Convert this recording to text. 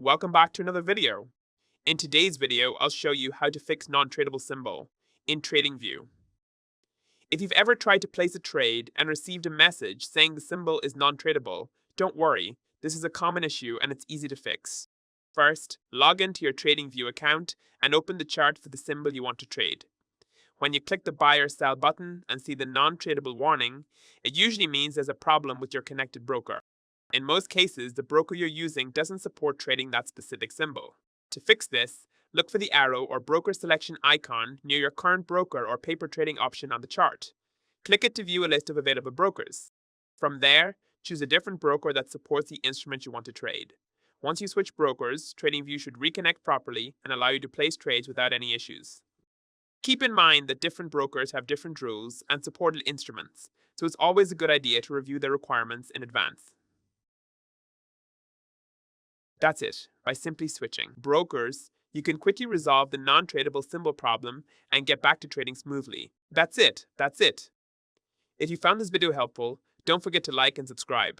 Welcome back to another video. In today's video, I'll show you how to fix non-tradable symbol in TradingView. If you've ever tried to place a trade and received a message saying the symbol is non-tradable, don't worry, this is a common issue and it's easy to fix. First, log into your TradingView account and open the chart for the symbol you want to trade. When you click the buy or sell button and see the non-tradable warning, it usually means there's a problem with your connected broker. In most cases, the broker you're using doesn't support trading that specific symbol. To fix this, look for the arrow or broker selection icon near your current broker or paper trading option on the chart. Click it to view a list of available brokers. From there, choose a different broker that supports the instrument you want to trade. Once you switch brokers, TradingView should reconnect properly and allow you to place trades without any issues. Keep in mind that different brokers have different rules and supported instruments, so it's always a good idea to review their requirements in advance. That's it. By simply switching brokers, you can quickly resolve the non-tradable symbol problem and get back to trading smoothly. That's it. If you found this video helpful, don't forget to like and subscribe.